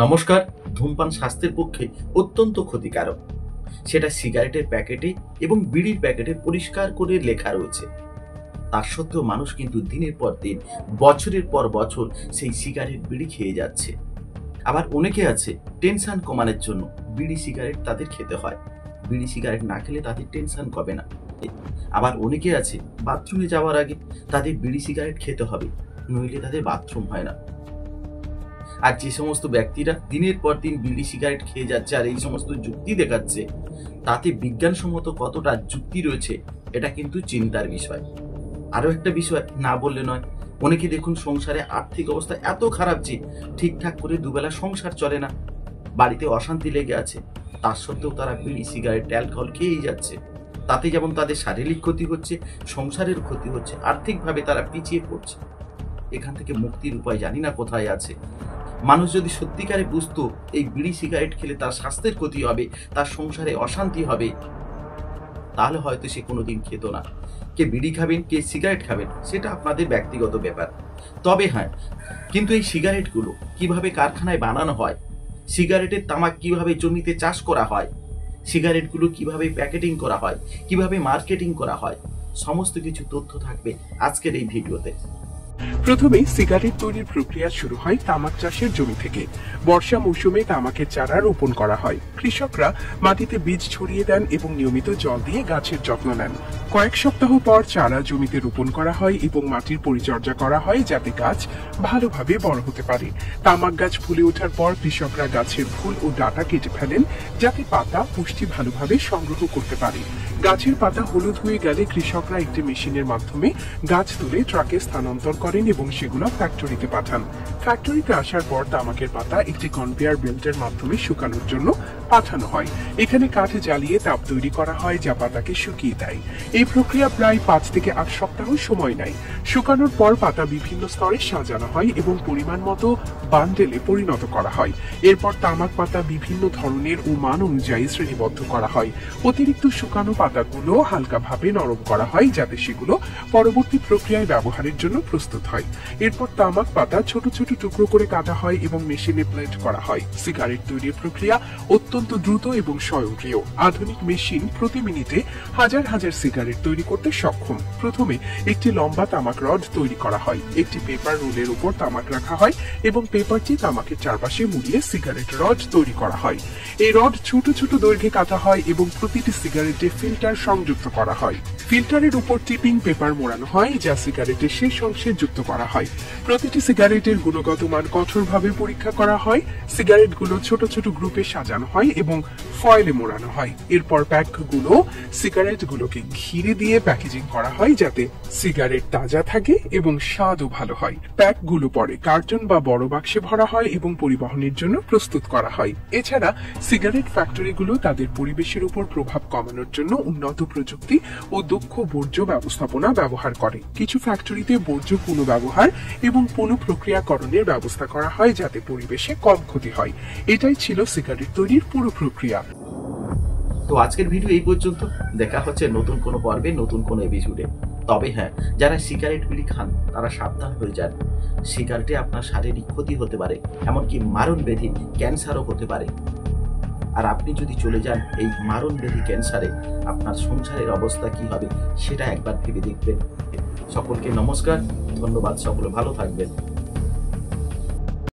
নমস্কার। ধূমপান স্বাস্থ্যের পক্ষে অত্যন্ত ক্ষতিকারক। সেটা সিগারেটের প্যাকেটে এবং বিড়ির প্যাকেটে পরিষ্কার করে লেখা রয়েছে। তার সত্ত্বেও মানুষ কিন্তু দিনের পর দিন, বছরের পর বছর সেই সিগারেট বিড়ি খেয়ে যাচ্ছে। আবার অনেকে আছে টেনশন কমানোর জন্য বিড়ি সিগারেট তাদের খেতে হয়। বিড়ি সিগারেট না খেলে তাদের টেনশন কমে না। আবার অনেকে আছে বাথরুমে যাওয়ার আগে তাদের বিড়ি সিগারেট খেতে হবে, নইলে তাদের বাথরুম হয় না। আর যে সমস্ত ব্যক্তিরা দিনের পর দিন বিড়ি সিগারেট খেয়ে যাচ্ছে আর এই সমস্ত যুক্তি দেখাচ্ছে, তাতে বিজ্ঞানসম্মত কতটা যুক্তি রয়েছে এটা কিন্তু চিন্তার বিষয়। আরো একটা বিষয় না বললে নয়, অনেকে দেখুন সংসারে আর্থিক অবস্থা এত খারাপ যে ঠিকঠাক করে দুবেলা সংসার চলে না, বাড়িতে অশান্তি লেগে আছে, তার সত্ত্বেও তারা বিড়ি সিগারেট অ্যালকোহল খেয়েই যাচ্ছে। তাতে যেমন তাদের শারীরিক ক্ষতি হচ্ছে, সংসারের ক্ষতি হচ্ছে, আর্থিকভাবে তারা পিছিয়ে পড়ছে। এখান থেকে মুক্তির উপায় জানি না কোথায় আছে। মানুষ যদি সত্যিকারে বুঝতো এই বিড়ি সিগারেট খেলে তার স্বাস্থ্যের ক্ষতি হবে, তার সংসারে অশান্তি হবে, তাহলে হয়তো সে কোনোদিন খেত না। কে বিড়ি খাবেন, কে সিগারেট খাবেন, সেটা আপনাদের ব্যক্তিগত ব্যাপার। তবে হ্যাঁ, কিন্তু এই সিগারেটগুলো কিভাবে কারখানায় বানানো হয়, সিগারেটের তামাক কিভাবে জমিতে চাষ করা হয়, সিগারেটগুলো কিভাবে প্যাকেটিং করা হয়, কিভাবে মার্কেটিং করা হয়, সমস্ত কিছু তথ্য থাকবে আজকের এই ভিডিওতে। প্রথমে সিগারেট তৈরির প্রক্রিয়া শুরু হয় তামাক চাষের জমি থেকে। বর্ষা মৌসুমে তামাকের চারা রোপণ করা হয়। কৃষকরা মাটিতে বীজ ছড়িয়ে দেন এবং নিয়মিত জল দিয়ে গাছের যত্ন নেন। কয়েক সপ্তাহ পর চারা জমিতে রোপণ করা হয় এবং মাটির পরিচর্যা করা হয় যাতে গাছ ভালোভাবে বড় হতে পারে। তামাক গাছ ফুলে ওঠার পর কৃষকরা গাছের ফুল ও ডাঁটা কেটে ফেলেন যাতে পাতা পুষ্টি ভালোভাবে সংগ্রহ করতে পারে। গাছের পাতা হলুদ হয়ে গেলে কৃষকরা একটি মেশিনের মাধ্যমে গাছ তুলে ট্রাকে স্থানান্তর করেন এবং সেগুলো ফ্যাক্টরিতে পাঠান। ফ্যাক্টরিতে আসার পর তামাকের পাতা একটি কনভেয়ার বেল্টের মাধ্যমে শুকানোর জন্য পাঠানো হয়। এখানে কাঠ জ্বালিয়ে তাপ তৈরি করা হয় যা পাতাকে শুকিয়ে দেয়। এই প্রক্রিয়া প্রায় 5 থেকে 8 সপ্তাহ সময় নেয়। শুকানোর পর পাতা বিভিন্ন স্তরে সাজানো হয় এবং পরিমাণ মতো বান্ডেলে পরিণত করা হয়। এরপর তামাক পাতা বিভিন্ন ধরনের ও মান অনুযায়ী শ্রেণীবদ্ধ করা হয়। অতিরিক্ত শুকানো পাতাগুলো হালকাভাবে নরম করা হয় যাতে সেগুলো পরবর্তী প্রক্রিয়ায় ব্যবহারের জন্য প্রস্তুত হয়। এরপর তামাক পাতা ছোট ছোট টুকরো করে কাটা হয় এবং মেশিনে ব্লেন্ড করা হয়। সিগারেট তৈরির প্রক্রিয়া অত্যন্ত দ্রুত এবং স্বয়ংক্রিয়। আধুনিক মেশিন প্রতি মিনিটে হাজার হাজার সিগারেট তৈরি করতে সক্ষম। প্রথমে একটি লম্বা তামাক রড তৈরি করা হয়। একটি পেপার রোলের উপর তামাক রাখা হয় এবং পেপারটি তামাকের চারপাশে মুড়িয়ে সিগারেট রড তৈরি করা হয়। এই রড ছোট ছোট দৈর্ঘ্যে কাটা হয় এবং প্রতিটি সিগারেটে ফিল্টার সংযুক্ত করা হয়। ফিল্টারের উপর টিপিং পেপার মোড়ানো হয় যা সিগারেটের শেষ অংশে যুক্ত করা হয়। প্রতিটি সিগারেটের গুণগত মান কঠোরভাবে পরীক্ষা করা হয়। সিগারেটগুলো ছোট ছোট গ্রুপে সাজানো হয় এবং ফয়েলে মোড়ানো হয়। এরপর প্যাকগুলো সিগারেটগুলোকে ঘিরে দিয়ে প্যাকেজিং করা হয় যাতে সিগারেট তাজা থাকে এবং স্বাদও ভালো হয়। প্যাকগুলো পরে কার্টন বা বড় বাক্সে ভরা হয় এবং পরিবহনের জন্য প্রস্তুত করা হয়। এছাড়া সিগারেট ফ্যাক্টরিগুলো তাদের পরিবেশের উপর প্রভাব কমানোর জন্য উন্নত প্রযুক্তি ও দক্ষ বর্জ্য ব্যবস্থাপনা ব্যবহার করে। কিছু ফ্যাক্টরিতে বর্জ্য পুনঃব্যবহার এবং পুনঃপ্রক্রিয়াকরণের ব্যবস্থা করা হয় যাতে পরিবেশে কম ক্ষতি হয়। এটাই ছিল সিগারেট তৈরির পুরো প্রক্রিয়া। তো আজকের ভিডিও এই পর্যন্ত। দেখা হচ্ছে নতুন কোনো পর্বে, নতুন কোনো এপিসোডে। তবে হ্যাঁ, যারা সিগারেট বিড়ি খান তারা সাবধান হয়ে যান। সিগারেটে আপনার শারীরিক ক্ষতি হতে পারে, এমনকি মারণ ব্যাধি ক্যান্সারও হতে পারে। আর আপনি যদি চলে যান এই মারণ ব্যাধি ক্যান্সারে, আপনার সংসারের অবস্থা কি হবে সেটা একবার ভেবে দেখবেন। সকলকে নমস্কার, ধন্যবাদ, সকলে ভালো থাকবেন।